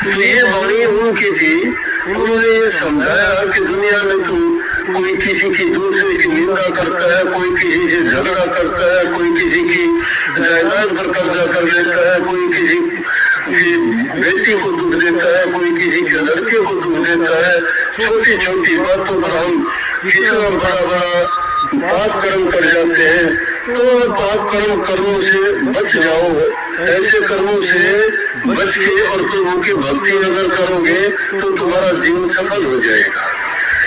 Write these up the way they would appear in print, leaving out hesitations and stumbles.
तो ये वाणी उनकी थी। उन्होंने ये समझाया कि दुनिया में तो कोई किसी की दूसरे की निंदा करता है, कोई किसी से झगड़ा करता है, कोई किसी की जायदाद पर कब्जा कर लेता है, कोई किसी की बेटी को दुख देता है, कोई किसी के लड़के को दुख देता है। छोटी छोटी बातों पर हम कितना बड़ा बड़ा पाप कर्म कर जाते हैं। तो पाप कर्मों से बच जाओ। ऐसे कर्मों से बच के और प्रभु की भक्ति अगर करोगे तो तुम्हारा जीवन सफल हो जाएगा।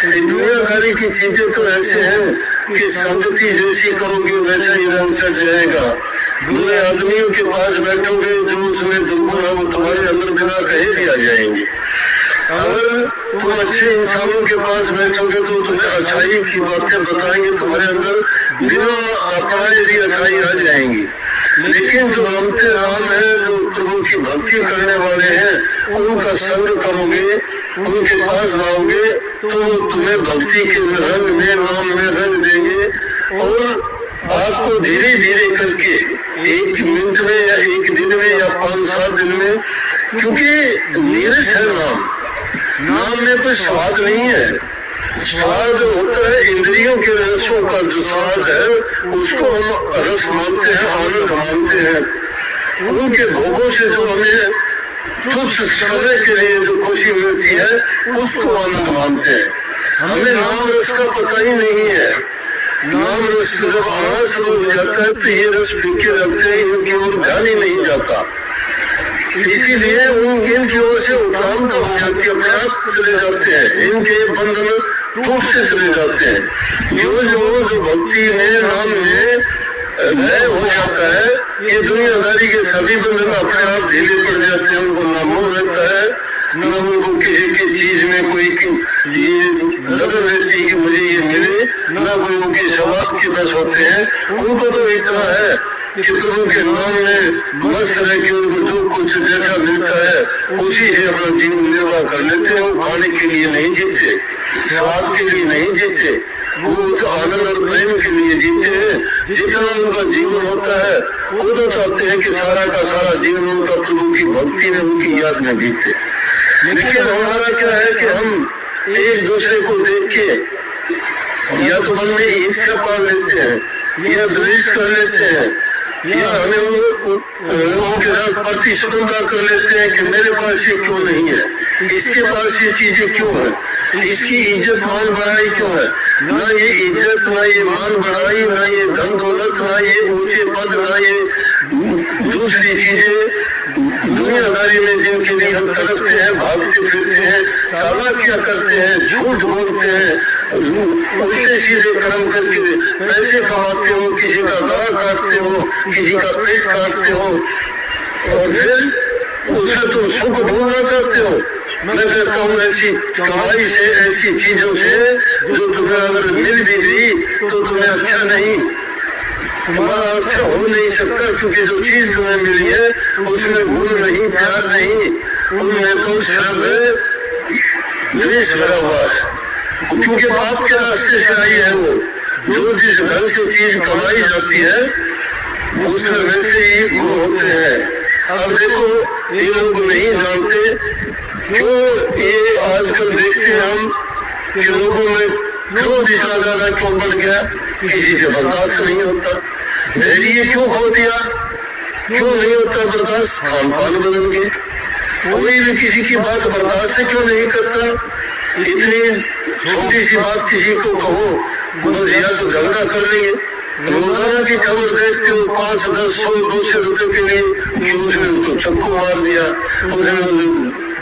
दुनियादारी की चीजें तो ऐसे हैं कि संगति जैसी करोगे वैसा ही रंग चढ़ जाएगा। बुरे आदमियों के पास बैठोगे जो उसमें दुर्गुण है वो तुम्हारे अंदर बिना कहे भी आ जाएंगे। अगर तुम अच्छे इंसानों के पास बैठोगे तो तुम्हें अच्छाई की बातें बताएंगे, तुम्हारे अंदर बिना अपनाए भी अच्छाई आ जाएंगी। लेकिन जो रमते राम है, जो प्रभु की भक्ति करने वाले हैं, उनका संग करोगे, उनके पास जाओगे तो तुम्हें भक्ति के रंग में नाम में रंग देंगे और आपको धीरे धीरे करके एक मिनट में या एक दिन में या 5-7 दिन में, क्योंकि नीरस है नाम में कोई स्वाद नहीं है। स्वाद होता है इंद्रियों के रसों का जो स्वाद है उसको हम रस मानते हैं, आनंद मानते हैं। उनके भोगों से जो हमें तुच्छ समय के लिए जो खुशी मिलती है उसको आनंद मानते हैं। हमें नाम रस का पता ही नहीं है। नाम रस जब आना शुरू हो जाता है तो ये रस फीके लगते हैं, इनकी ओर ध्यान ही नहीं जाता। इसीलिए इनकी ओर से उठानता हो जाती है, अपने आप चले जाते हैं, इनके बंधन टूटते चले जाते हैं। जो भक्ति में नाम में लय हो जाता है, ये दुनियादारी के सभी बंधन अपने आप ढीले पड़ जाते हैं। उनको ना मोह रहता है, न उनको किसी की चीज में कोई ये लगन रहती है कि मुझे ये मिले, न कोई उनके स्वभाव के बस होते हैं। उनको तो इतना है कि प्रभु के नाम में मस्त रह के उनको जो कुछ जैसा मिलता है उसी से अपना जीवन निर्वाह कर लेते हैं। वो खाने के लिए नहीं जीते, स्वाद के लिए नहीं जीते, वो उस आनंद और प्रेम के लिए जीते हैं। जितना उनका जीवन होता है वो तो चाहते हैं कि सारा का सारा जीवन उनका प्रभु की भक्ति में, उनकी याद में बीते। लेकिन हमारा क्या है कि हम एक दूसरे को देख के या तो मन में ईर्ष्या पाल लेते हैं या द्वेष कर लेते हैं या हमें उनके साथ प्रतिस्पर्धा कर लेते हैं कि मेरे पास ये क्यों नहीं है, इसके पास ये चीजें क्यों है, इसकी इज्जत मान बढ़ाई क्यों है। ना ये इज्जत, ना ये मान बढ़ाई, ना ये धन दौलत, ना ये ऊंचे पद, ना ये दूसरी चीजें दुनियादारी में जिनके लिए हम तड़पते हैं, भागते फिरते हैं, चालाकियां करते हैं, झूठ बोलते हैं, उल्टे सीधे कर्म करके पैसे कमाते हो, किसी का गला काटते हो, किसी का पेट काटते हो और फिर उससे तुम सुख ढूंढना चाहते हो। मैं कहता हूँ ऐसी कमाई से, ऐसी चीजों से जो तुम्हें अगर मिल भी गई तो तुम्हें अच्छा नहीं, तुम्हारा अच्छा हो नहीं सकता, क्योंकि जो चीज तुम्हें मिली है उसमें गुण नहीं, प्यार नहीं, उनमें तो शर्म द्वेष भरा हुआ है। क्योंकि पाप के रास्ते से आई है वो, जो जिस ढंग से चीज कमाई जाती है उसमें वैसे ही गुण होते हैं। अब देखो ये लोग नहीं जानते क्यों, ये आजकल देखते हैं हम कि लोगों में क्रोध इतना ज्यादा क्यों बढ़ गया, किसी से बर्दाश्त नहीं होता। धैर्य क्यों खो दिया, क्यों नहीं होता बर्दाश्त, खान पान बदल गए। कोई भी किसी की बात बर्दाश्त क्यों नहीं करता। इतनी छोटी सी बात किसी को कहो बस या तो झगड़ा कर लेंगे। रोजाना की खबर देखते हो 5, 10, 100, 200 रुपए के लिए कि उसने उसको चक्कू मार दिया, उसने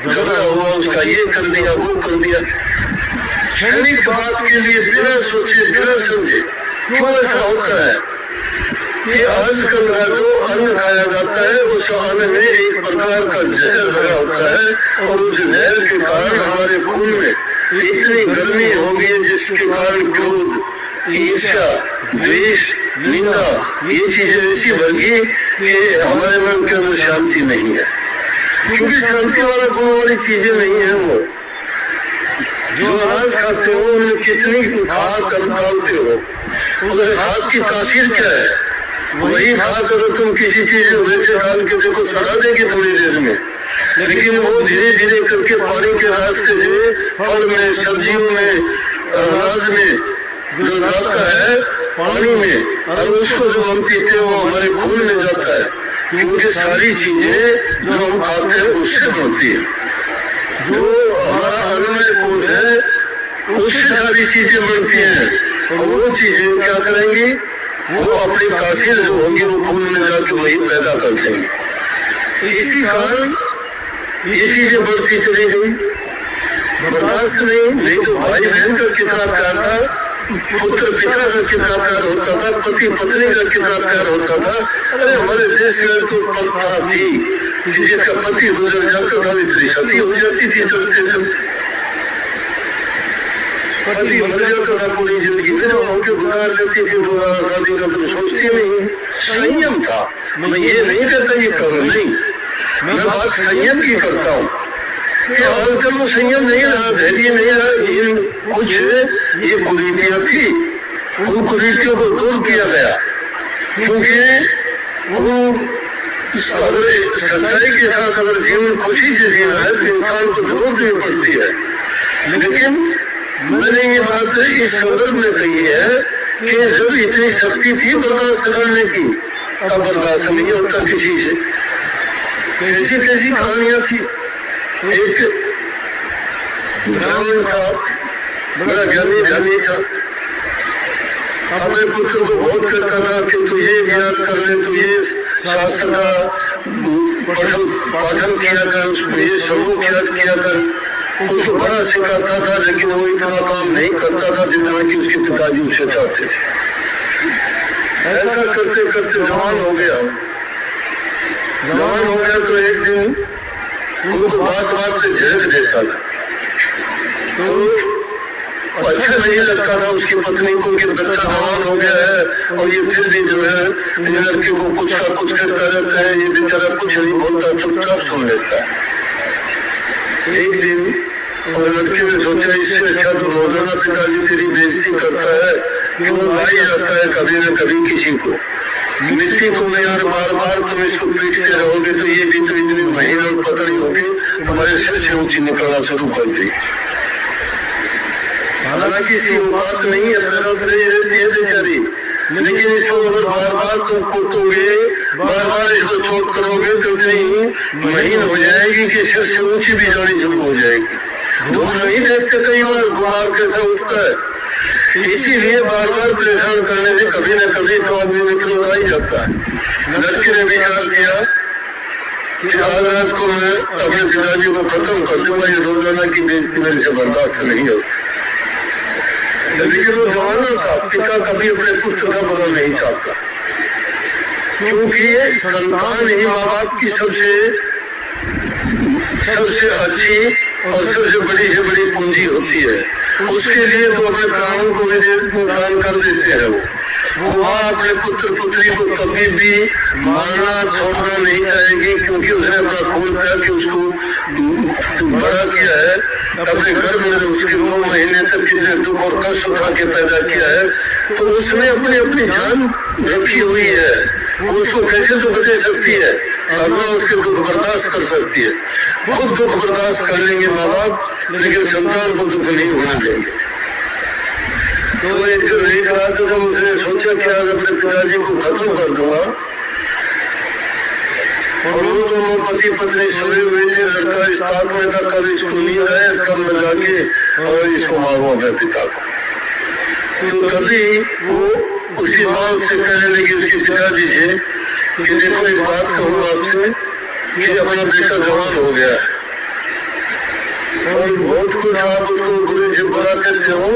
झगड़ा हुआ, उसका ये कर दिया, वो कर दिया। क्षणिक बात के लिए बिना सोचे बिना समझे क्यों ऐसा होता है कि आजकल का जो अन्न खाया जाता है उस अन्न में एक प्रकार का जहर भरा होता है और उस जहर के कारण हमारे खून में इतनी गर्मी होगी जिसके कारण क्रोध, ईर्ष्या, द्वेष, निंदा ये चीजें ऐसी बढ़ी कि हमारे मन के अंदर शांति नहीं है। क्योंकि शांति वाला गुण वाली चीजें नहीं है। वो जो अनाज खाते हो उनमें कितनी खाद कम डालते हो, उस खाद की तासीर क्या है। वही खाद अगर तुम किसी चीज में वैसे डाल के देखो सड़ा देगी थोड़ी देर में, लेकिन वो धीरे धीरे करके पानी के रास्ते से फल में, सब्जियों में, अनाज में जो जाता है पानी में, और उसको जो हम पीते हैं वो हमारे खून में जाता है, क्योंकि सारी चीजें जो हम खाते हैं उससे बनती है। जो हमारा अन्नमय कोश है उससे सारी चीजें बनती हैं, और वो चीजें क्या करेंगी, वो अपनी तासीर जो होंगी वो खून में जाके वही पैदा कर देंगे। इसी कारण ये चीजें बढ़ती चली गई, बर्दाश्त नहीं तो भाई बहन का कितना प्यार था, पुत्र पिता का कितना प्यार होता था, पति पत्नी का कितना प्यार होता था। अरे हमारे देश में तो प्रथा थी कि जिसका पति गुजर जाता था इतनी सती हो जाती थी, चलते चलते पति मर जाता था, पूरी जिंदगी फिर उनके गुजार लेती थी, दोबारा शादी का तो सोचती नहीं। संयम था, मैं ये नहीं कहता ये करो नहीं, मैं बात संयम की करता हूँ कि आजकल वो संयम नहीं रहा, धैर्य नहीं रहा, ये कुछ ये कुरीतियां थी, उन कुरीतियों को दूर किया गया, क्योंकि वो अगर सच्चाई के साथ अगर जीवन खुशी से जीना है तो इंसान को जरूर देनी पड़ती है। लेकिन मैंने ये बात इस संदर्भ में कही है कि जब इतनी शक्ति थी बर्दाश्त करने की, अब बर्दाश्त नहीं होता किसी से। कैसी कैसी कहानियां थी। एक ब्राह्मण था, बड़ा ज्ञानी धनी था, अपने पुत्र को बहुत करता था कि तू ये याद कर ले, तू ये शास्त्र का पाठन किया कर, उसको ये समूह याद किया कर। उसको बड़ा सिखाता था, लेकिन वो इतना काम नहीं करता था जितना कि उसके पिताजी उसे चाहते थे। ऐसा करते करते जवान हो गया तो एक दिन उनको बात बात पे झिड़क देता था, तो अच्छा नहीं लगता था उसकी पत्नी को कि बच्चा जवान हो गया है और ये फिर भी जो है लड़के को कुछ का कुछ करता रहता है, ये बेचारा कुछ नहीं बोलता, चुपचाप सुन लेता है। एक दिन और लड़के ने सोचा इससे अच्छा तो रोजाना पिताजी तेरी बेइज्जती करता है कि वो लाई जाता है कभी न कभी किसी को। मिट्टी को मैं यार बार बार तुम इसको पीटते रहोगे तो ये भी तो इतनी महीन और पतली होगी हमारे सिर से ऊंची निकलना शुरू कर दी। हालांकि इसी बात नहीं है, पैरों पर रहती है बेचारी, लेकिन इसको अगर बार बार तुम कूटोगे, बार बार इसको चोट करोगे तो कहीं महीन हो जाएगी कि सिर से ऊंची भी जानी शुरू हो जाएगी। लोग नहीं देखते कई बार गुमार कैसा उठता है, इसीलिए बार बार परेशान करने से कभी न कभी तो आदमी निकल आ ही जाता है। लड़के ने विचार किया कि आज रात को मैं अपने पिताजी को खत्म कर दूंगा, ये रोजाना की बेइज्जती मेरे से बर्दाश्त नहीं होती। लेकिन वो जवाना था, पिता कभी अपने पुत्र का बुरा नहीं चाहता, क्योंकि संतान ही माँ बाप की सबसे अच्छी और सबसे बड़ी से बड़ी पूंजी होती है। उसके लिए तो अपने प्राणों को भी दान कर देते हैं। वो माँ अपने पुत्र पुत्री को कभी भी मारना छोड़ना नहीं चाहेगी, क्योंकि उसने अपना खून करके उसको बड़ा किया है, अपने गर्भ में उसके 9 महीने तक कितने दुख और कष्ट उठा के पैदा किया है, तो उसने अपनी जान रखी हुई है। उसको कैसे दुख दे सकती है, अपना उसके दुख बर्दाश्त कर सकती है। खुद दुख बर्दाश्त कर लेंगे माँ बाप, लेकिन संतान को दुख नहीं होने देंगे। तो एक रात जब उसने सोचा कि आज अपने पिताजी को खत्म कर दूंगा, और वो दोनों पति पत्नी सोए हुए थे, लड़का इस ताक में था, कल इसको नींद आए, कब में जाके और इसको मारो अपने पिता को। तो तभी वो उसकी माँ उससे कहने लगी, उसके पिताजी से, कि देखो एक बात कहूँ आपसे कि अपना बेटा जवान हो गया है और बहुत कुछ आप उसको बुरे से बुरा कहते हो,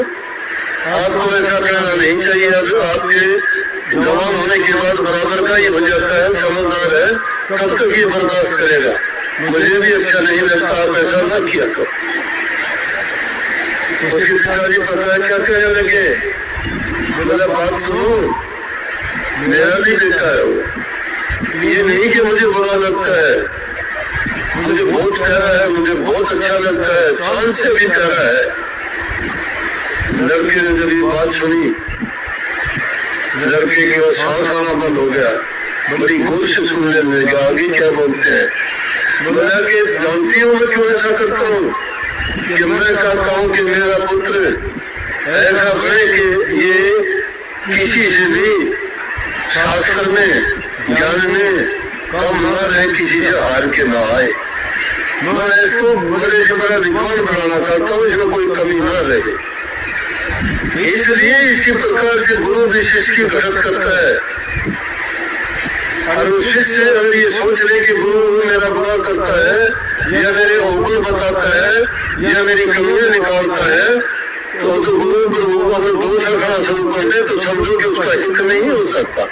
आपको ऐसा कहना नहीं चाहिए। अब आपके जवान होने के बाद बराबर का ये हो जाता है, समझदार है, कब तक ये बर्दाश्त करेगा, मुझे भी अच्छा नहीं लगता, आप ऐसा ना किया करो। उसके पिताजी पता है क्या कहने लगे, बोला बात सुनो, मेरा भी बेटा है वो, ये नहीं कि मुझे बुरा लगता है, मुझे बहुत प्यारा है, मुझे बहुत अच्छा लगता है, चांद से भी प्यारा है। लड़के ने जब ये बात सुनी, लड़के के बाद सांस आना बंद हो गया, बड़ी गौर से सुनने लगे आगे क्या बोलते हैं। बोला कि जानती हूँ मैं क्यों ऐसा करता हूँ, कि मैं चाहता हूँ कि मेरा पुत्र ऐसा बने कि ये किसी से भी शास्त्र में ज्ञान में कम न रहे, किसी से हार के न आए। मैं इसको बड़े से बड़ा विद्वान बनाना चाहता हूँ, इसमें कोई कमी न रहे। इसलिए इसी प्रकार से गुरु भी शिष्य की घटत करता है। और शिष्य अगर ये सोच रहे कि गुरु मेरा बुरा करता है या मेरे अवगुण बताता है या मेरी कमियां निकालता है, तो गुरु अगर दोष रखना शुरू कर दे तो समझो कि उसका हित नहीं हो सकता।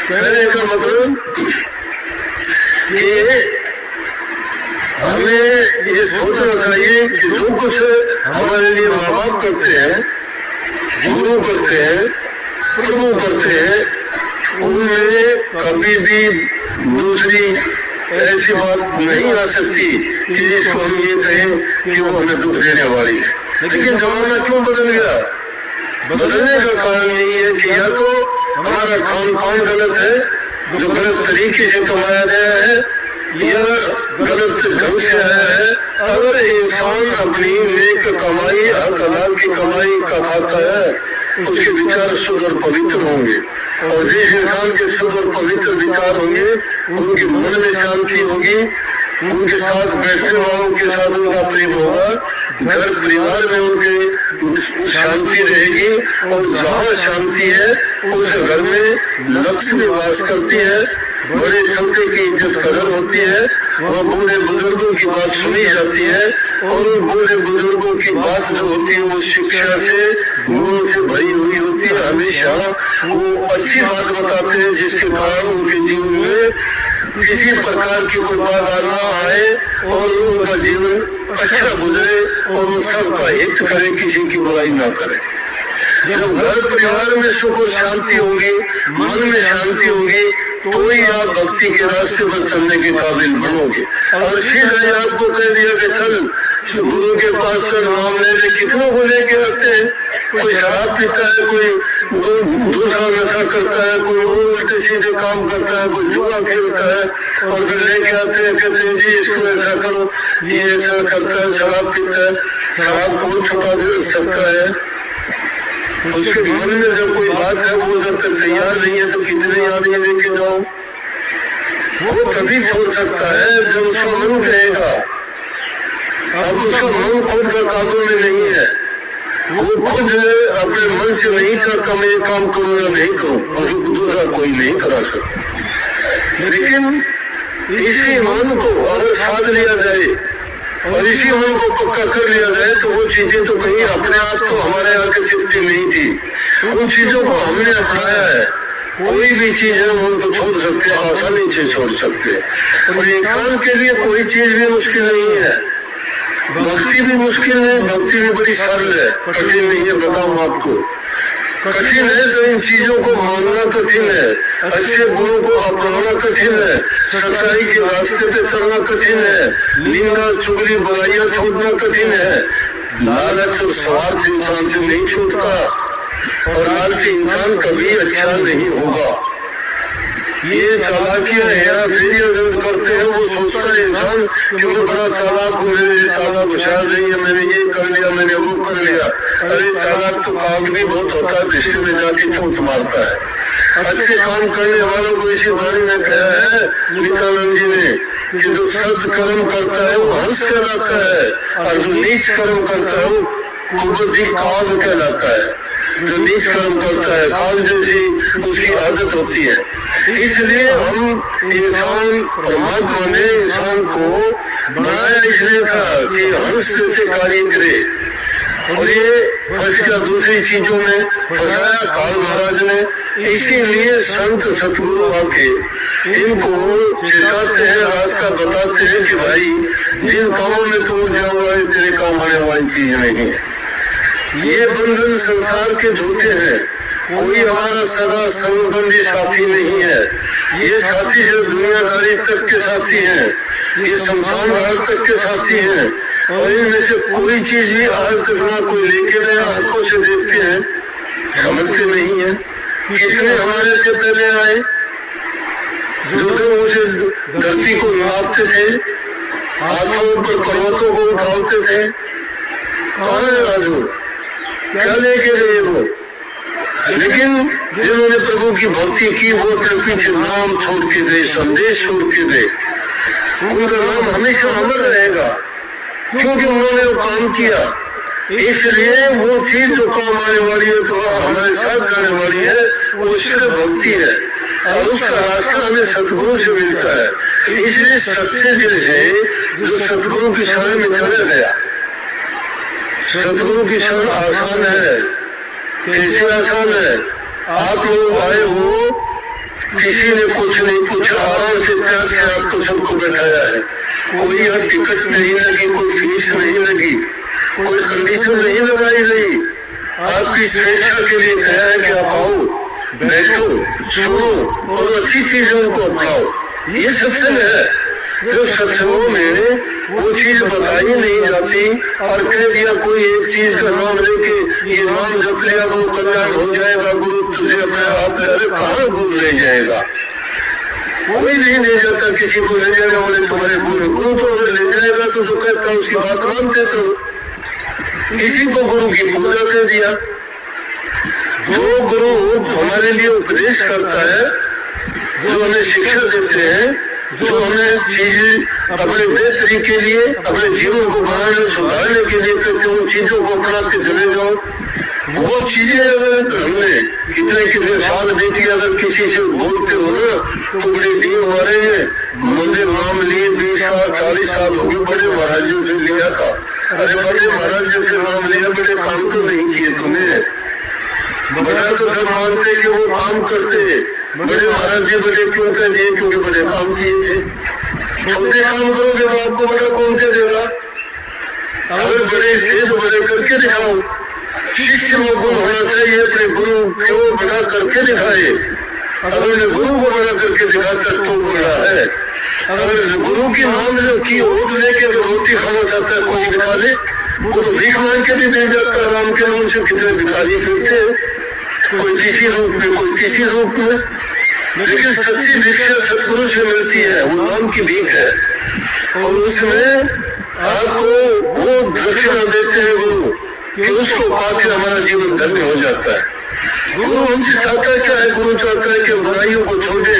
कहने का मतलब कि हमें ये सोचना चाहिए कि जो कुछ हमारे लिए माँ बाप करते हैं, गुरु करते हैं, प्रभु करते हैं, उनमें कभी भी दूसरी ऐसी बात नहीं आ सकती कि जिसको हम ये कहें कि वो हमें दुख देने वाली है। लेकिन जमाना क्यों बदल गया? बदलने का कारण यही है कि या तो हमारा खान पान गलत है, जो गलत तरीके से कमाया गया है, या गलत ढंग से आया है। अगर इंसान अपनी नेक कमाई हक हलाल की कमाई का खाता है, उसके विचार शुद्ध और पवित्र होंगे, और जिस इंसान के शुद्ध और पवित्र विचार होंगे उनके मन में शांति होगी, उनके साथ बैठने वालों के साथ उनका प्रेम होगा, घर परिवार में उनके शांति रहेगी, और जहाँ शांति है उस घर में लक्ष्मी वास करती है, बड़े छोटे की इज्जत कदर होती है, वह बूढ़े बुजुर्गों की बात सुनी जाती है, और बूढ़े बुजुर्गों की बात जो होती है वो शिक्षा से गुणों से भरी हुई होती है। हमेशा वो अच्छी बात बताते हैं जिसके कारण उनके जीवन में किसी प्रकार की कोई बाधा ना आए और उनका जीवन अच्छा गुजरे और वो सबका हित करे, किसी की बुराई ना करे। जब घर परिवार में सुख और शांति होगी, मन में शांति होगी, तो ही आप भक्ति के रास्ते पर चलने के काबिल बनोगे। और सीधा ही आपको कह दिया कि चल गुरु के पास चल, नाम ले ले, कितनों को लेके आते हैं, कोई शराब पीता है, कोई दूसरा नशा करता है, कोई उल्टे सीधे काम करता है, कोई जुआ खेलता है, और फिर लेके आते हैं, कहते हैं जी इसको ऐसा करो, ये ऐसा करता है, शराब पीता है। शराब कौन छुपा सकता है? उसके मन में जब कोई बात है वो जब तक तैयार नहीं है तो कितने आदमी लेके जाओ, वो कभी छोड़ सकता है जब उसका मन कहेगा। अब उसका मन खुद का काबू में नहीं है, वो खुद अपने मन से नहीं चाहता मैं ये काम करूँ या नहीं करूँ, और दूसरा कोई नहीं करा सकता। लेकिन इसी मन को अगर साध लिया जाए और इसी मन को पक्का कर लिया जाए तो वो चीजें तो कहीं अपने आप तो हमारे यहाँ के चिपटी नहीं थी, उन चीजों को हमने अपनाया है। कोई भी चीज है मन को छोड़ सकते हैं, आसानी से छोड़ सकते हैं, और इंसान के लिए कोई चीज भी मुश्किल नहीं है। भक्ति भी मुश्किल है, भक्ति भी बड़ी सरल है, कठिन नहीं है। बताऊं आपको, कठिन है तो इन चीजों को मानना कठिन है, अच्छे गुणों को अपनाना कठिन है, सच्चाई के रास्ते पे चलना कठिन है, निंदा चुगली बुराइयां छोड़ना कठिन है। लालच और स्वार्थ इंसान से नहीं छूटता, और लालची इंसान कभी अच्छा नहीं होगा। ये चालाकियां हेरा फेरी अगर करते हैं, वो सोचता है इंसान कि मैं बड़ा चालाक हूँ, मेरे चालाक होशियार नहीं है, मैंने ये कर लिया, मैंने वो कर लिया। अरे चालाक तो काम भी बहुत होता है, दृष्टि में जाके चोट मारता है। अच्छे काम करने वालों को इसी बारे में कहा है नित्यानंद जी ने कि जो सद कर्म करता है वो हंस कहलाता है, और जो नीच कर्म करता है वो कुबुद्धि काग कहलाता है। जो नीच कर्म करता है काग जैसी उसकी आदत होती है। इसलिए हम इंसान, परमात्मा ने इंसान को बनाया इसलिए था कि हंस से कार्य करे, और ये फंस गया दूसरी चीजों में, फंसाया काल महाराज ने। इसीलिए संत सतगुरु आके इनको चिढ़ाते हैं, रास्ता बताते हैं कि भाई जिन कामों में तुम जाओगे तेरे काम आने वाली चीज नहीं है। ये बंधन संसार के झूठे हैं, कोई हमारा सदा संबंधी साथी नहीं है। ये साथी सिर्फ दुनियादारी तक के साथी हैं, ये शमशान घाट तक के साथी हैं, और इनमें से कोई चीज भी आज तक ना कोई लेके गया। आंखों से देखते हैं, समझते नहीं है। कितने हमारे से पहले आए जो तो उसे धरती को नापते थे, हाथों पर पर्वतों को उठाते थे। कौन है राजू, क्या लेके गए वो? लेकिन जिन्होंने प्रभु की भक्ति की वो अपने पीछे नाम छोड़ के गए, संदेश छोड़ के गए। उनका नाम हमेशा अमर रहेगा क्योंकि उन्होंने वो काम किया। इसलिए वो चीज जो काम आने वाली है, तो हमारे साथ जाने वाली है, वो सिर्फ भक्ति है और उसका रास्ता हमें सतगुरु से मिलता है। इसलिए सच्चे दिल से जो सतगुरु की शरण में चला गया, सतगुरु की शरण आसान है। कैसे आसान है? आप लोग आए हो, किसी ने कुछ नहीं पूछा, आराम से प्यार से आपको सबको बैठाया है। कोई यहाँ टिकट नहीं लगी, कोई फीस नहीं लगी, कोई कंडीशन नहीं लगाई गई। आपकी स्वेच्छा के लिए कहा है कि आप आओ, बैठो, सुनो और अच्छी चीजों को अपनाओ। ये सत्संग है। जो सत्संगों में वो चीज बताई नहीं जाती और कह दिया कोई एक चीज का नाम लेके ये नाम जप लिया तो कल्याण हो जाएगा, गुरु तुझे अपने आप कहाँ गुरु ले जाएगा? कोई नहीं ले जाता, किसी को ले जाएगा बोले तुम्हारे गुरु तो अगर ले जाएगा तो जो कहता उसकी बात मानते चलो। किसी को गुरु की पूजा कर दिया। जो गुरु हमारे लिए उपदेश करता है, जो हमें शिक्षा देते हैं, जो हमें चीज अपने बेहतरी के लिए, अपने जीवन को बनाने सुधारने के लिए करते, उन चीजों को अपनाते चले जाओ। वो चीजें अगर हमने कितने साल देखी, अगर किसी से बोलते हो ना तो बड़े डी मारेंगे। मुझे नाम लिए 20 साल 40 साल हो गए, बड़े महाराजों से लिया था। अरे बड़े महाराजों से नाम लिया, बड़े काम तो नहीं किए तुमने। बड़ा तो सब मानते कि वो काम करते। बड़े महाराज जी बड़े क्यों कर दिए? क्योंकि बड़े काम किए थे। छोटे काम करोगे तो आपको बड़ा कौन से देगा? अगर बड़े थे तो बड़े करके दिखाओ। शिष्य में गुण होना चाहिए, अपने गुरु को बड़ा करके दिखाए। अगर गुरु को बड़ा करके दिखाता तो बड़ा है। अगर गुरु की नाम की ओट लेके रोटी खाना चाहता है कोई दिखा ले, वो तो भीख मांग के भी मिल जाता है। राम के नाम से कितने भिखारी फिरते, कोई किसी रूप में, कोई किसी रूप में। लेकिन सच्ची भिक्षा सतगुरु से मिलती है, वो नाम की भीख है। और उसमें आपको वो दक्षिणा देते हैं गुरु कि उसको पाकर हमारा जीवन धन्य हो जाता है। गुरु हमसे चाहता है क्या है? गुरु चाहता है कि बुराइयों को छोड़े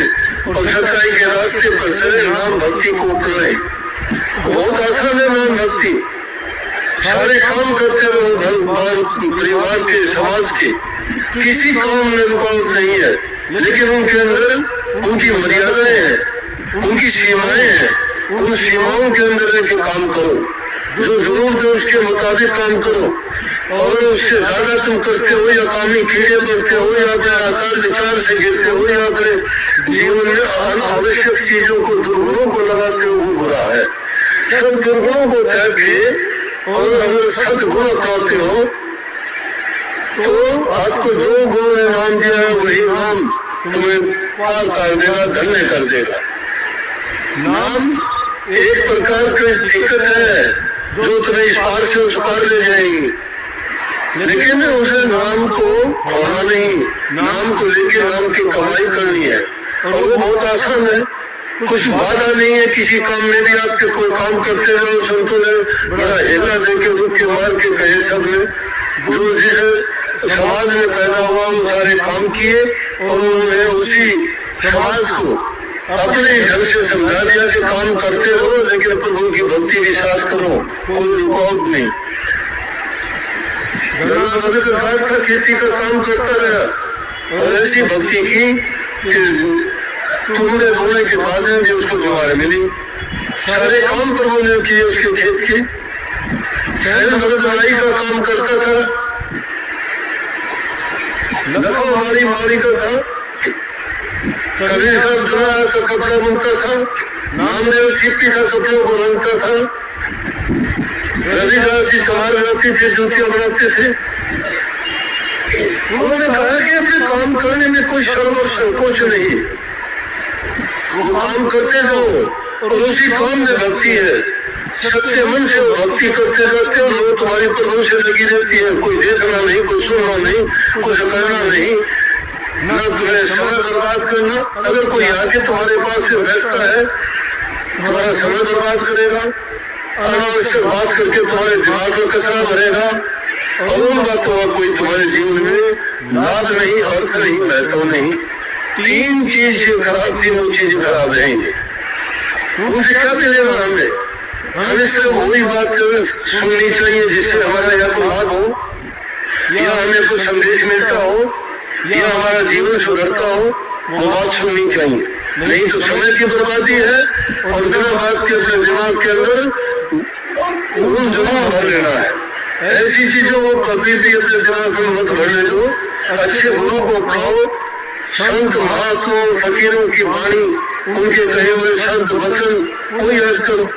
और सच्चाई के रास्ते पर चले, नाम भक्ति को अपनाए। बहुत आसान है नाम भक्ति। सारे काम करते रहो, घर परिवार के, समाज के, किसी काम में रुकावट नहीं है। लेकिन उनके अंदर उनकी मर्यादाएं हैं, उनकी सीमाएं हैं। उन सीमाओं के अंदर रहकर काम करो, जो जरूरत है उसके मुताबिक काम करो। और उससे ज्यादा तुम करते हो या कामी कीड़े बनते हो या अपने आचार विचार से गिरते हो या अपने जीवन में अनावश्यक चीजों को, दुर्गुणों को लगाते हो, वो बुरा है। सब दुर्गुणों को त्याग के और अगर सदगुण अपनाते हो तो आपको जो गुरु ने नाम दिया है वही नाम तुम्हें पार कर देगा, धन्य कर देगा। नाम एक प्रकार की टिकट है जो तुम्हें इस पार से उस पार ले जाएगी। लेकिन उसे नाम को खोना नहीं, नाम को लेके नाम की कमाई करनी है। और वो बहुत आसान है, कुछ बाधा नहीं है किसी काम में भी। आपके कोई काम करते रहो, संतों ने बड़ा हेला देके रुक के मार के कहे सब में जो जिस समाज में पैदा हुआ वो सारे काम किए और उन्होंने उसी समाज को अपने ढंग से समझा दिया कि काम करते रहो लेकिन प्रभु की भक्ति के साथ करो, कोई रुकावट नहीं। का खेती का काम करता रहा और ऐसी भक्ति की तुमने बोने के बाद में भी उसको जुआर मिली। सारे काम प्रभु ने किए उसके खेत के। शहर भगतलाई का काम करता था, लखो मारी मारी का था, कबीर साहब दुनिया का कपड़ा बुनता था, नामदेव छिपी का कपड़ों को रंगता था, रविदास जी संभाल बनाते थे, जूतियां बनाते थे। उन्होंने कहा कि अपने काम करने में कोई शर्म और संकोच नहीं, वो काम करते जाओ और उसी काम में भक्ति है। सच्चे मन से भक्ति करते जाते हो, लोग तुम्हारी प्रभु से लगी रहती है। कोई देखना नहीं, कोई सुनना नहीं, कुछ करना नहीं, न तुम्हें समय बर्बाद करना। अगर कोई आके तुम्हारे पास से बैठता है तुम्हारा समय बर्बाद करेगा, अनावश्यक बात करके तुम्हारे दिमाग में कचरा भरेगा, और उन बातों का कोई तुम्हारे जीवन में लाभ नहीं, अर्थ नहीं, महत्व नहीं। तीन चीज खराब, तीनों चीज खराब रहेंगे। उनसे क्या मिलेगा हमें? हमें सिर्फ वही बात सुननी चाहिए जिससे हमारा या तो लाभ हो, या हमें कुछ संदेश मिलता हो, या हमारा जीवन सुधरता हो, वो बात सुननी चाहिए। नहीं तो समय की बर्बादी है, और बिना बात के अपने दिमाग के अंदर जुनून भर लेना है। ऐसी चीजों को कभी भी अपने दिमाग में मत भरने दो। अच्छे गुरु को पढ़ाओ, संत महात्माओं फकीरों की वाणी, उनके कहे हुए संत वचन वो याद करो।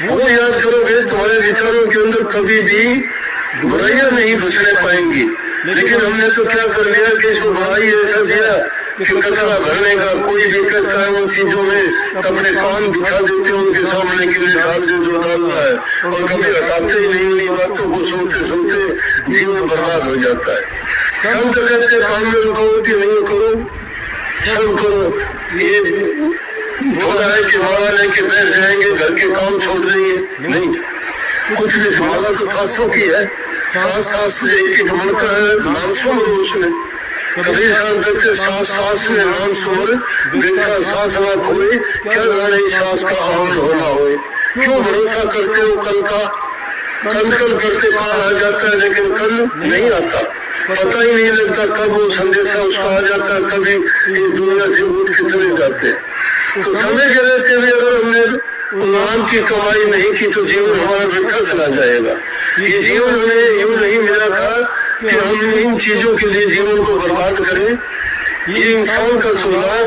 वो याद करोगे तुम्हारे विचारों के अंदर कभी भी बुराइयां नहीं घुसने पाएंगी। लेकिन हमने तो क्या कर लिया कि इसको बुराई ऐसा दिया कि कचरा भरने का कोई भी करता है उन चीजों में, अपने कान बिछा देते हैं उनके सामने के लिए, डाल दे जो डालना है, और कभी हटाते ही नहीं। उन्हीं बातों को सुनते सुनते जीवन बर्बाद हो जाता है। संत कहते काम में रुकावटी नहीं करो, सब करो। ये थोड़ा है कि माला लेके बैठ जाएंगे, घर के काम छोड़ देंगे, नहीं। कुछ भी माला तो सांसों की है, सांस सांस एक एक मन का है, नाम सुन लो उसमें। कभी सांस करते सांस सांस में नाम सुमर, बेटा सांस ना खोए, क्या जाने सांस का आवरण होना होए। क्यों भरोसा करते हो कल का? कल करते काल आ जाता है, लेकिन कल नहीं आता। पता ही नहीं लगता कब वो संदेशा उसका आ जाता है, कभी ये दुनिया से उठ के चले जाते हैं। तो समय के रहते हुए अगर हमने नाम की कमाई नहीं की तो जीवन हमारा व्यर्थ चला जाएगा। ये जीवन हमें यूं नहीं मिला था कि हम इन चीजों के लिए जीवन को बर्बाद करें। ये इंसान का चुनाव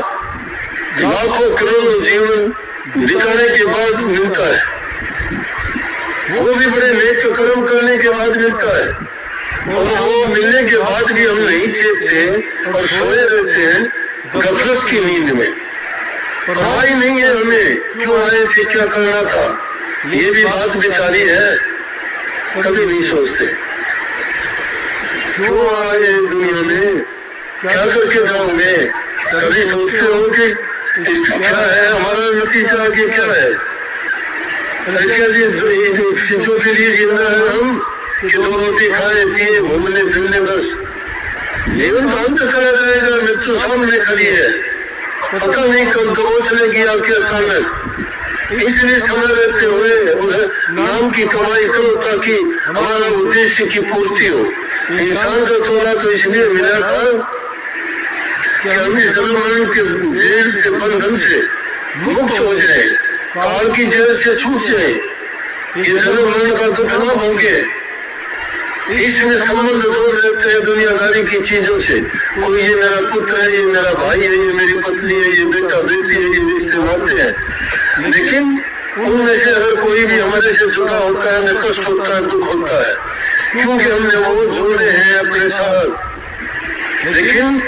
लाखों करोड़ों जीवन बिताने के बाद मिलता है, वो भी बड़े नेक कर्म करने के बाद मिलता है। और वो मिलने के बाद भी हम नहीं चेतते और सोए रहते हैं गफलत की नींद में। पढ़ाई नहीं है हमें, क्यों आए थे, क्या करना था, ये भी बात बेचारी है, कभी नहीं सोचते। क्यों आए दुनिया में, क्या करके जाओगे, कभी सोचते हो कि क्या है हमारा नतीजा, आगे क्या है। चीजों के लिए जिंदा है हम कि दो रोटी खाए पिए घूमने फिरने, बस जीवन तो अंत चला जाएगा। मृत्यु सामने खड़ी है, पता नहीं कब दबोच लेगी आपके अचानक। इसलिए समय रहते हुए नाम की कमाई करो ताकि हमारा उद्देश्य की पूर्ति हो। इंसान का चोला तो इसलिए मिला था कि हम इस जन्म के जेल से, बंधन से मुक्त हो जाए, काल की जेल से छूट जाए, ये जन्म का दुख न भोगे। इसमें संबंध जोड़ लेते हैं दुनियादारी की चीजों से। कोई ये मेरा पुत्र है, ये मेरा भाई है, ये मेरी पत्नी है, ये बेटा बेटी है, ये रिश्ते नाते हैं। लेकिन उनमें से अगर कोई भी हमारे से जुड़ा होता है, हमें कष्ट होता है, दुख होता है, क्योंकि हमने वो जोड़े हैं अपने साथ। लेकिन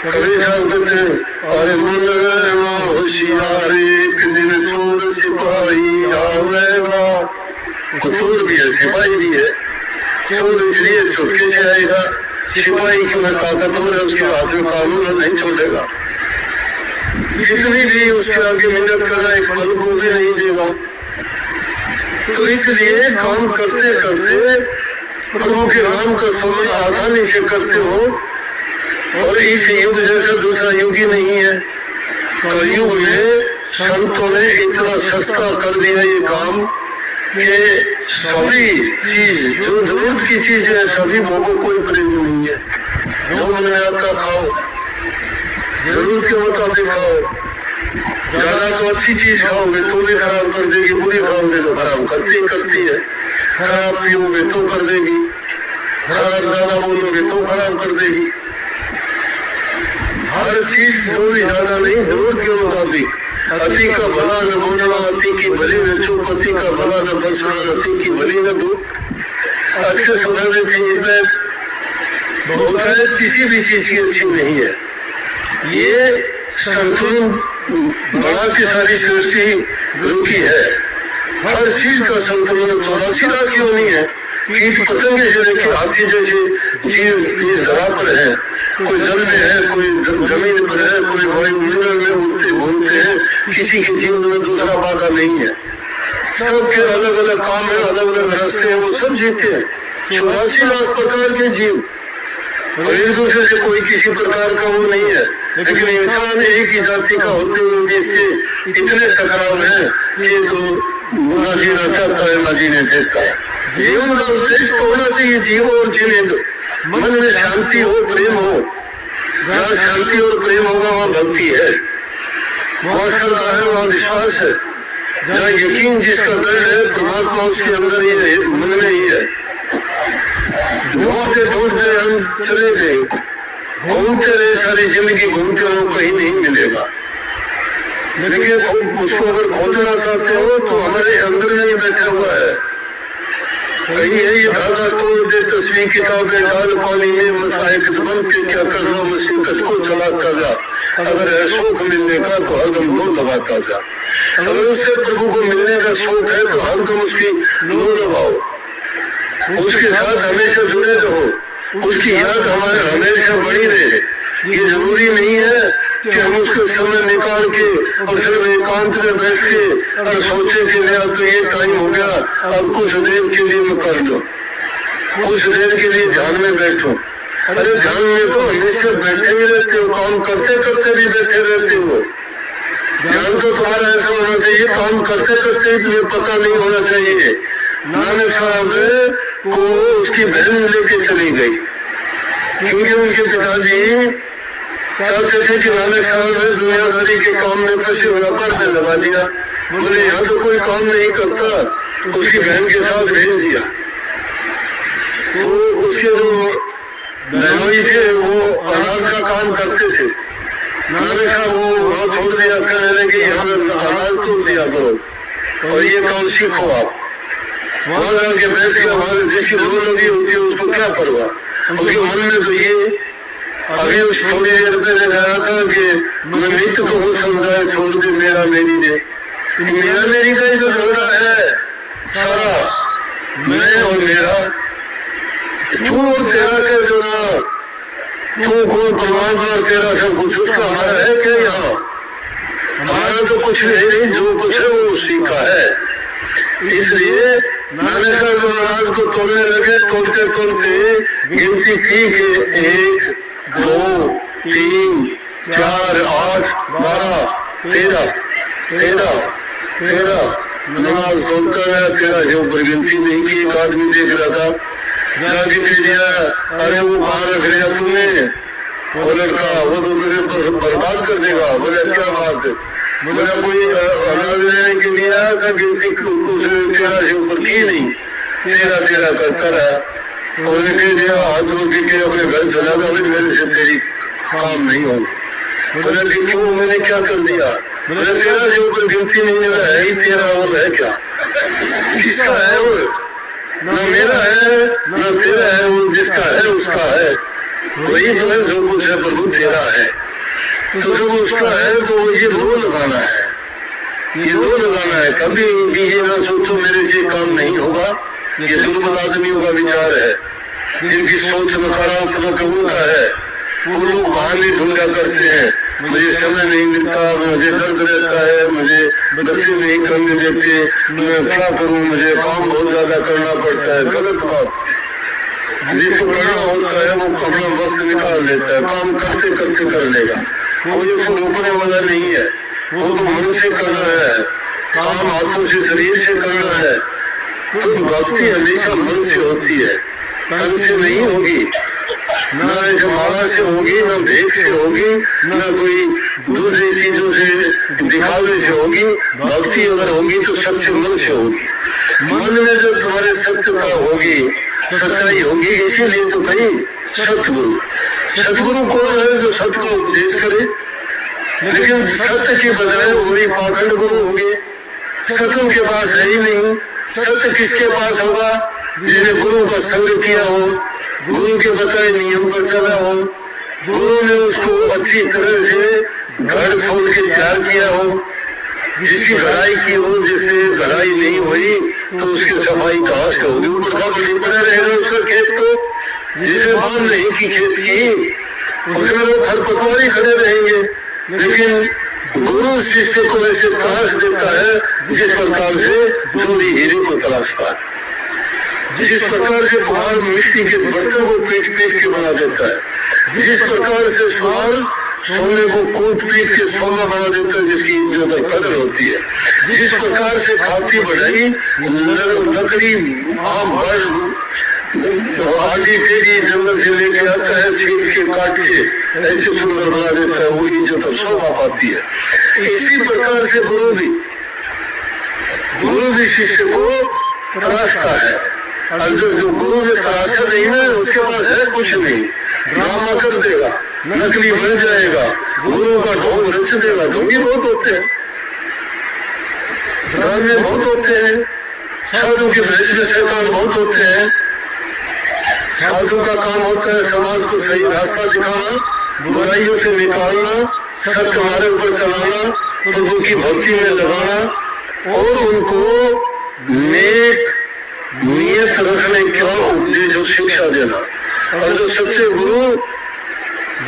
कभी साहब कहते हैं, अरे मन गए होशियार, एक दिन चोर सिपाही आवेगा। तो चोर भी है, सिपाही भी है। चोर इसलिए छुटके से आएगा, सिपाही की मैं ताकतवर है, उसके हाथ में कानून नहीं छोड़ेगा। जितनी भी उसके आगे मेहनत कर रहा है, एक पल को भी नहीं देगा। तो इसलिए काम करते करते प्रभु के नाम का स्मरण आसानी से करते हो। और इस युग जैसा दूसरा युग ही नहीं है। कलयुग में संतों ने इतना सस्ता कर दिया ये काम कि सभी चीज जो जरूरत की चीज है, सभी भोगों कोई प्रयोजन नहीं है। जो मन में आता खाओ, जरूरत के मुताबिक खाओ। ज्यादा तो अच्छी चीज खाओगे तो भी खराब कर देगी, बुरी खाओगे तो खराब करती है। खराब पियोगे तो कर देगी, खराब ज्यादा बोलोगे तो खराब कर देगी। हर चीज थोड़ी ज्यादा नहीं, जरूरत के मुताबिक। अति का भला न बोलना, अति की भली न चूक, अति का भला न बसना, अति की भली न दूर। अच्छे सुधारने चाहिए, बोलता है किसी भी चीज की अच्छी नहीं है। ये संतुलन बना की सारी सृष्टि रुकी है। हर चीज का संतुलन 84 लाख क्यों नहीं है, कीट पतंगे से लेकर हाथी जैसे जीव इस धरा पर है, कोई जल में है, कोई जमीन पर है, कोई वायुमंडल में उड़ते घूमते हैं, किसी के जीवन में दूसरा बाधा नहीं है। सबके अलग अलग काम है, अलग अलग रास्ते हैं, वो सब जीते हैं। 84 लाख प्रकार के जीव और एक दूसरे से कोई किसी प्रकार का वो नहीं है, लेकिन इंसान एक ही जाति का होते हुए भी इसके इतने टकराव है कि तो ना जीना चाहता है ना जीने देता है। जीवन का उद्देश्य तो होना चाहिए जीव और जीने दो, मन में शांति हो, प्रेम हो। जहाँ शांति और प्रेम होगा वहाँ भक्ति है, वहाँ श्रद्धा है, वहाँ विश्वास है। जहाँ यकीन जिसका दर्द है परमात्मा उसके अंदर ही है, मन में ही है। ढूंढते ढूंढते हम चले गए, घूमते रहे सारी जिंदगी, घूमते रहो कहीं नहीं मिलेगा। लेकिन उसको अगर खोजना चाहते हो तो हमारे अंदर में ही बैठा हुआ है। कहीं है ये धागा तोड़ दे तस्वीर किताबें डाल पानी में मसाइक बन के क्या करना मुसीबत को चलाता जा। अगर है शौक मिलने का तो हरदम लो लगाता जा। अगर उससे प्रभु को मिलने का शौक है तो हरदम उसकी लो लगाओ, उसके साथ हमेशा जुड़े रहो, उसकी याद हमारे हमेशा बनी रहे। ये जरूरी नहीं है कि हम उसका समय निकाल के और सिर्फ एकांत में बैठ के और सोचे कि मेरा तो ये टाइम हो गया, अब कुछ देर के लिए मैं कर लो, कुछ देर के लिए ध्यान में बैठो। अरे ध्यान में तो हमेशा बैठे ही रहते हो, काम करते करते भी बैठे रहते हो। ध्यान तो तुम्हारा ऐसा होना चाहिए, काम करते करते ही तुम्हें पता नहीं होना चाहिए। नानक साहब को उसकी बहन लेके चली गई, क्योंकि उनके पिताजी चाहते थे कि नानक साहब ने दुनियादारी के काम में फंसे व्यापार में लगा दिया। बोले यहाँ तो कोई काम नहीं करता, उसकी बहन के साथ भेज दिया। तो उसके जो बहनोई थे वो अनाज का काम करते थे। नानक साहब वो वहाँ छोड़ दिया, कहने लगे यहाँ अनाज तोड़ दिया करो और ये काम सीखो आप। वहां जाके बैठ के हमारे जिसकी रो लगी होती है उसको क्या परवाह, उसके मन में तो ये अभी उस थोड़ी देर पहले गया था कि मैं नित्य को वो समझाए छोड़ दे मेरा मेरी दे। मेरा मेरी का ही तो झगड़ा है सारा, मैं और मेरा, तू और तेरा कह दो ना, तू कौन परमात्मा और तेरा सब कुछ उसका हमारा है क्या? यहाँ हमारा तो कुछ नहीं, जो कुछ है वो उसी का है। इसलिए नानक साहब महाराज को तोड़ने लगे, तोड़ते तोड़ते गिनती की कि 1 2 3 4 8 12 13 नमाज सुनता है। 13 के ऊपर गिनती नहीं की। एक आदमी देख रहा था, जाके कह दिया अरे वो कहाँ रख लिया तुमने? वो लड़का वो तो मेरे पर बर्बाद कर देगा। बोले क्या बात है? बोला कोई अनाज लेने के लिए आया था, गिनती उसने 13 के ऊपर की नहीं, 13 करता रहा। उन्होंने कह दिया हाथ रोक के अपने घर चला था, मेरे से तेरी काम नहीं होगा। बोला कि वो मैंने क्या कर दिया? बोला 13 के ऊपर गिनती नहीं है ही 13 और है क्या? किसका है वो? ना मेरा है ना तेरा है, वो जिसका है उसका है, वही जो है जो कुछ है प्रभु तेरा है। तो जब उसका है तो ये रो लगाना है, ये रो लगाना है। कभी भी ये ना सोचो मेरे से काम नहीं होगा। ये दुर्बल आदमियों का विचार है, जिनकी सोच नकारात्मक उनका है। वो लोग बहाने ढूंढा करते हैं, मुझे समय नहीं मिलता, मुझे दर्द रहता है, मुझे बच्चे नहीं करने देते, मैं क्या करूं, मुझे काम बहुत ज्यादा करना पड़ता है। गलत बात। जिसको करना होता है वो अपना वक्त निकाल लेता है, काम करते करते कर लेगा। कोई उसको रोकने वाला नहीं है, वो तो मन से करना है, काम हाथों से शरीर से करना है। तो भक्ति हमेशा मन से होती है, तन से नहीं होगी, ना ऐसे माला से होगी, ना भेद से होगी, ना कोई दूसरी चीजों से दिखावे से होगी। भक्ति अगर होगी तो सच्चे मन से होगी। मन में जब तुम्हारे सत्यता होगी, सच्चाई होगी, इसीलिए तो कहीं सतगुरु। सतगुरु कौन है? जो सत्य का उपदेश करे। लेकिन सत्य के बजाय वही पाखंड गुरु होंगे। सत्य उनके पास है ही नहीं। सत्य किसके पास होगा? जिसने गुरु का संग किया हो, गुरु के बताए नियम पर चला हो, गुरु ने उसको अच्छी तरह से घर छोड़ के त्याग किया हो, जिसकी घड़ाई की हो, जिससे घड़ाई नहीं हुई तो उसकी सफाई कहाँ से होगी? वो तो बड़ी पड़ा रहेगा उसका खेत। तो जिसे बांध नहीं की खेत की, उसमें लोग खरपतवार ही खड़े रहेंगे। लेकिन गुरु शिष्य को ऐसे तलाश देता है जिस प्रकार से चोरी हीरे को तलाशता है, जिस प्रकार से कुम्हार मिट्टी के बर्तन को पीट पीट के बना देता है, जिस प्रकार से सुनार सोने को कूट पीट के सोना बना देता है जिसकी जो कदर होती है, जिस प्रकार से खाती बढ़ाई लकड़ी आम भर आदि तेरी जंगल से लेके आता है, छीन के काट के ऐसे सुंदर बना देता है, वो इज्जत और शोभा पाती है। इसी प्रकार से गुरु भी शिष्य को तराशता है। और जो गुरु ने तराशा नहीं है उसके पास है कुछ नहीं, ड्रामा कर देगा, नकली बन जाएगा, गुरु का ढोंग रच देगा। ढोंगी बहुत होते हैं, ड्रामे बहुत होते हैं, साधु के भेष में शैतान बहुत होते हैं। साधु का काम होता है समाज को सही रास्ता दिखाना, बुराइयों से निकालना, सत्य हमारे ऊपर चलाना, प्रभु की भक्ति में लगाना और उनको नेक नियत रखने का उपदेश और शिक्षा देना। और जो सच्चे गुरु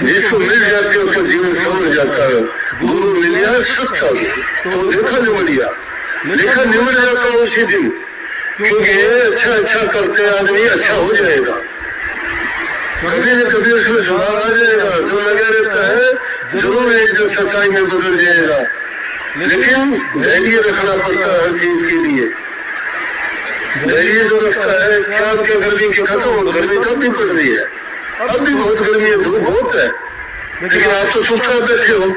जिसको मिल जाते हैं उसका जीवन समझ जाता है। गुरु मिल गया सच्चा तो देखा निमट जाता है उसी दिन, क्योंकि अच्छा करते आदमी अच्छा हो जाएगा, कभी न कभी उसमें सुधार आ जाएगा। जो लगा रहता है जरूर एक दिन सच्चाई में बदल जाएगा, लेकिन धैर्य रखना पड़ता है हर चीज के लिए। धैर्य जो रखता है, क्या गर्मी की खत्म हो, गर्मी कब भी पड़ रही है, अब भी बहुत गर्मी है, धूप बहुत है, लेकिन आप तो चुपचाप बैठे हो,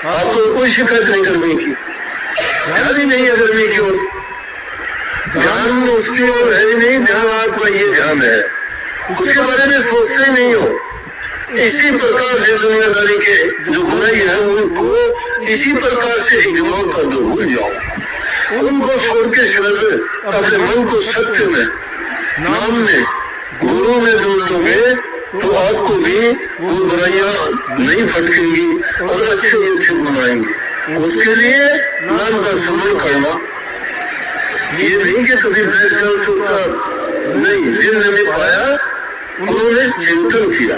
आपको कोई शिकायत नहीं गर्मी की, ध्यान ही नहीं है गर्मी की ओर, ध्यान उसकी ओर है ही नहीं, ध्यान आपका ये ध्यान है, उसके बारे में सोचते ही नहीं हो। इसी प्रकार से दुनियादारी के जो बुराई है उनको इसी प्रकार से इग्नोर कर दो, भूल जाओ, उनको छोड़ के सिर्फ अपने मन को सत्य में, नाम में, गुरु में जोड़ दोगे तो आपको भी वो बुराइयां नहीं फटकेंगी और अच्छे बनाएंगे। उसके लिए नाम का स्मरण करना, ये नहीं कि कभी बैठ जाओ चुपचाप, नहीं, जिन्होंने पाया उन्होंने चिंतन किया,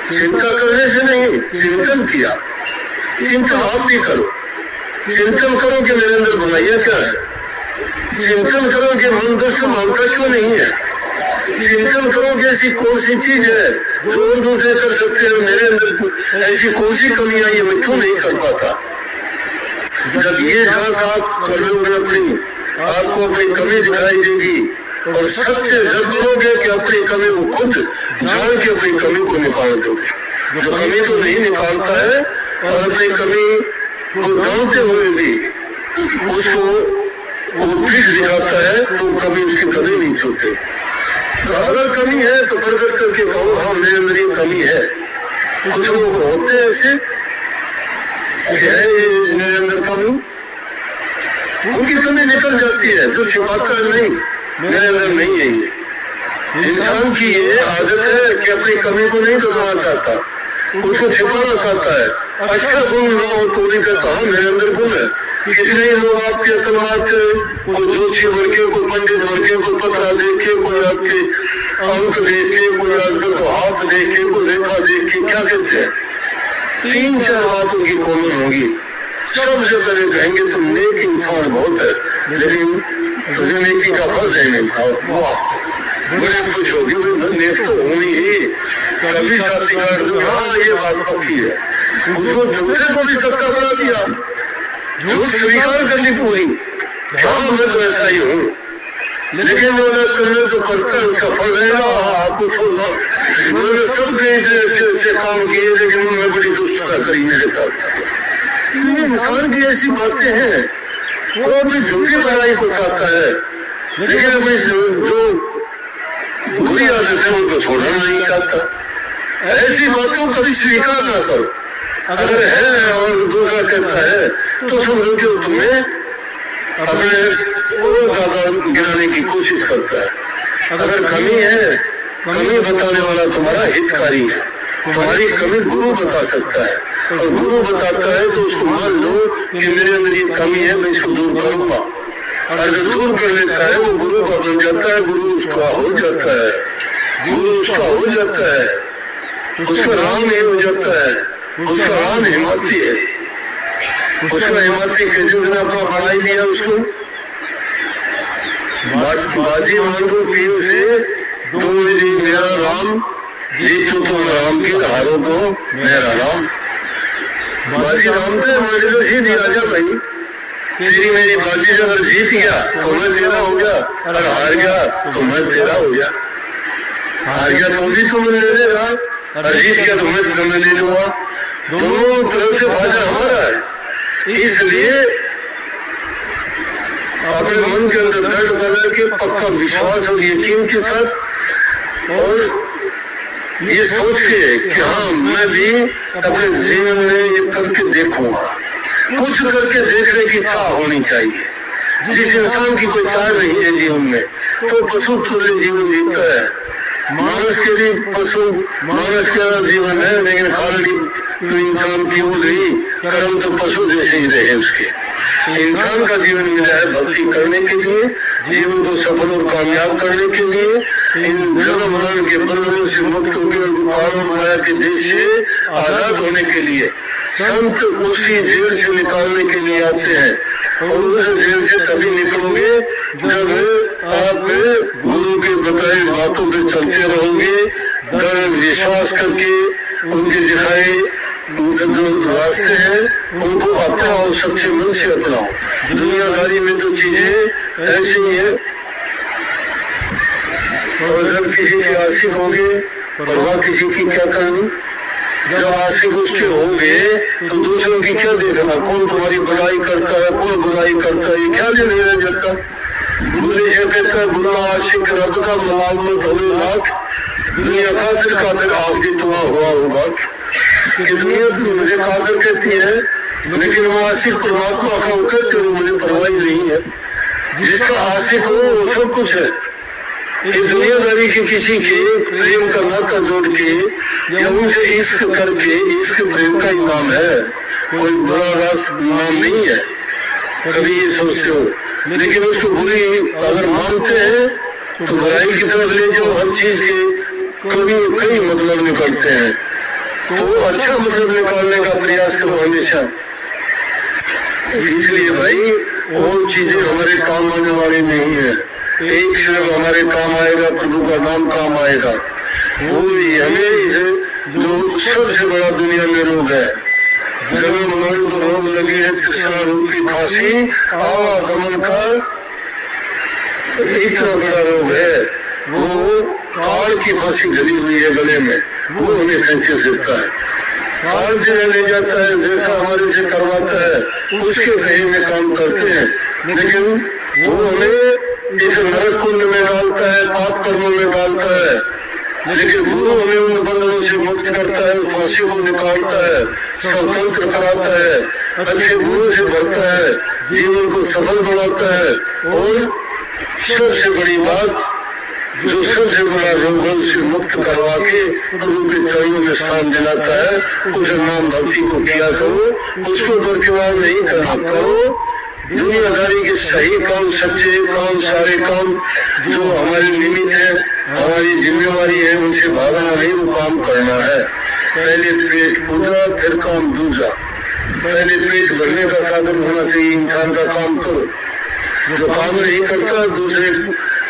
चिंता करने से नहीं, चिंतन किया। चिंतन आप भी करो, चिंतन करो कि मेरे अंदर बुराइयां क्या है, चिंतन करो कि मन दुष्ट मानता क्यों नहीं है, चिंतन करो कि ऐसी कौन सी चीज है जो और दूसरे कर सकते हैं, मेरे अंदर ऐसी कौन सी कमियां ये मैं क्यों नहीं कर पाता। जब ये जांच आप करोगे अपनी, आपको अपनी कमी दिखाई देगी और सच्चे जब करोगे कि अपनी कमी को खुद जान के अपनी कमी को निकाल दोगे। जो कमी को नहीं निकालता है और अपनी कमी को जानते हुए भी उसको वो पीठ दिखाता है तो कभी उसकी कमी नहीं छूटती। अगर कमी है तो प्रकट करके कहो हाँ मेरे अंदर ये कमी है। कुछ लोग होते हैं ऐसे मेरे अंदर कमी, उनकी कमी निकल जाती है, जो छिपाता नहीं मेरे अंदर नहीं है। ये इंसान की ये आदत है कि अपनी कमी को नहीं बताना चाहता, उसको छिपाना चाहता है। अच्छा गुण ना हो तो भी कहता हाँ मेरे अंदर गुण है। कितने लोग आपके अकलवाद कोई जोशी वर्गे, कोई पंडित वर्गे, कोई पत्रा देखे, कोई आपके अंक देखे, कोई आजकल को हाथ देखे, कोई रेखा देखे, क्या कहते हैं 3-4 बातों की कॉमन होगी। सबसे पहले कहेंगे तुम नेक इंसान बहुत है, लेकिन तुझे नेकी का फल देने था। वाह, बड़े खुश होगी, नेक तो होनी ही, कभी साथी काट दो, हाँ ये बात पक्की है। उसको झूठे को भी सच्चा बना दिया, झूठ स्वीकार करनी पूरी, हाँ मैं तो ऐसा ही हूँ, लेकिन मैंने जो करता है उसका फल रहेगा। आपको छोड़ना, मैंने सब अच्छे काम किए लेकिन उन्होंने बड़ी दुष्टता करी मेरे साथ। तो ये इंसान की ऐसी बातें हैं, वो अपनी झूठी भलाई को चाहता है, लेकिन अपनी जो बुरी आदत है उनको छोड़ना नहीं चाहता। ऐसी बातों कभी स्वीकार ना करो। अगर है और दूसरा कहता है तो समझो कि तुम्हें अपने और ज्यादा गिराने की कोशिश करता है। अगर कमी है, कमी बताने वाला तुम्हारा हितकारी है, तुम्हारी कमी गुरु बता सकता है। और गुरु बताता है तो उसको मान लो कि मेरे अंदर ये कमी है, मैं इसको दूर करूंगा। और जो दूर कर लेता है वो गुरु का बन जाता है, गुरु उसका हो जाता है, गुरु उसका हो जाता है, उसका राम ही हो जाता है, उसका राम हिमाती है। उसका हिमाती कैसे दिन अपना बढ़ाई दिया उसको, बाजी मांगो पीर से तुम मेरा राम, जीतो तुम राम की हारो को मेरा राम। बाजी राम तो हमारे तो जीत राजा भाई, तेरी मेरी बाजी से अगर जीत गया तो मैं तेरा हो गया, और हार गया तो मैं तेरा हो गया। हार गया तो भी तुम ले लेगा, और जीत गया तो मैं तुम्हें ले लूंगा। दोनों तरफ से बाजा हमारा है। इसलिए अपने मन के अंदर दृढ़ बना के पक्का विश्वास और यकीन के साथ, और ये सोच के कि हाँ मैं भी अपने जीवन में ये करके देखूंगा, कुछ करके देखने की इच्छा होनी चाहिए। जिस इंसान की कोई चाह नहीं है जीवन में तो पशु तुल्य जीवन जीता है। मानस के लिए पशु मानस का जीवन है, लेकिन खाली तो इंसान की वो नहीं, कर्म तो पशु जैसे ही रहे उसके। इंसान का जीवन मिला है भक्ति करने के लिए, जीवन को सफल और कामयाब करने के लिए, इन जन्म मरण के बंधनों से मुक्त होकर काल और माया के देश से आजाद होने के लिए संत उसी जेल से निकालने के लिए आते हैं। और उस जेल से तभी निकलोगे जब आप गुरु के बताए बातों पे चलते रहोगे, दृढ़ विश्वास करके उनके दिखाए जो रास्ते हैं उनको अपना और सच्चे मन से अपनाओ। दुनियादारी में तो चीजें ऐसी है, और जब किसी के आशिक होंगे परवाह किसी की क्या करनी। जब आशिक उसके होंगे तो दूसरों की क्या देखना, कौन तुम्हारी बुराई करता है कौन बुराई करता है, क्या लेने जाता। बुरे से कहता है बुरा आशिक रब का मुलाजमत होने लाख, दुनिया कादिर कादिर आप जितना हुआ होगा। कि दुनिया मुझे कादिर कहती है, लेकिन वो आशिक परमात्मा का होकर तो मुझे परवाही नहीं है। जिसका आशिक हो वो सब कुछ है। ये दुनियादारी के किसी के प्रेम का नाता जोड़ के या उनसे इश्क करके, इश्क प्रेम का ही नाम है, कोई बुरा रास नाम नहीं है। कभी ये सोचते हो, लेकिन उसको बुरी अगर मानते हैं तो बुराई की तरफ ले जाओ। हर चीज के कभी कई मतलब निकलते हैं, तो अच्छा मतलब निकालने का प्रयास करो हमेशा। इसलिए भाई और चीजें हमारे काम आने वाली नहीं है। एक सिर्फ हमारे काम आएगा, प्रभु का नाम काम आएगा। वो हमें जो सबसे बड़ा दुनिया में रोग है, जन्म मरण को रोग लगी है, तृष्णा रूपी फांसी आवागमन का इतना बड़ा रोग है। वो काल की फांसी गली हुई है गले में, वो हमें खींचे देता है। काल से ले जाता है, जैसा हमारे से करवाता है उसके कहीं में काम करते हैं, लेकिन वो हमें इस नरक कुंड में डालता है, पाप कर्मों में डालता है। लेकिन गुरु हमें उन बंधनों से मुक्त करता है, फांसी को निकालता है, स्वतंत्र कराता है, अच्छे गुरु से भरता है, जीवन को सफल बनाता है। और सबसे बड़ी बात, जो सबसे बड़ा रोगों से मुक्त करवा के प्रभु के चरणों में स्थान दिलाता है, उस नाम भक्ति को किया करो, उसको बरकरार नहीं करना करो। दुनियादारी के सही काम, सच्चे काम, सारे काम जो हमारे निमित्त है, हमारी जिम्मेवारी है, उनसे भागना नहीं, वो काम करना है। पहले पेट पूजा फिर काम दूजा। पहले पेट भरने का साधन होना चाहिए, इंसान का काम करो। जो काम नहीं करता दूसरे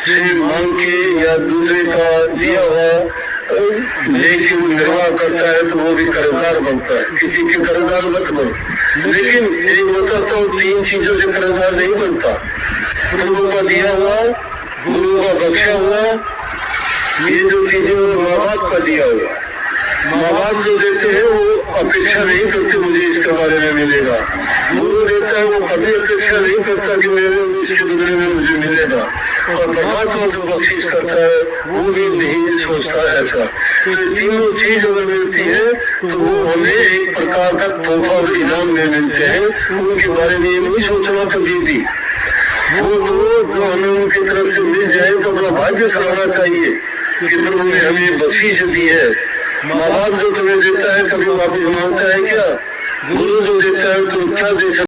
से मांग के या दूसरे का दिया हुआ लेके वो निर्वाह करता है तो वो भी कर्जदार बनता है। किसी के कर्जदार मत बनो। लेकिन एक बताता हूँ, 3 चीजों से कर्जदार नहीं बनता। प्रभु का दिया हुआ, गुरु का बख्शा हुआ, ये जो चीजें वो माँ बाप का दिया हुआ। माँ बाप जो देते हैं वो अपेक्षा नहीं करते मुझे इसके बारे में मिलेगा। गुरु देता है वो कभी अपेक्षा नहीं करता कि मेरे इसके बदले में मुझे मिलेगा। और परमात्मा जो बख्शिश करता है वो भी नहीं सोचता ऐसा। तो तीनों चीज अगर मिलती है तो वो हमें एक प्रकार का तोहफा और इनाम में मिलते हैं। उनके बारे में ये नहीं सोचना कभी भी। वो तो जो हमें उनकी तरफ से मिल जाए तो अपना भाग्य सराहना चाहिए कि प्रभु ने हमें बख्शिश दी है। माँ बाप जो तुम्हें देता है कभी वापिस मांगता है क्या? गुरु जो देता है तो क्या दे सकता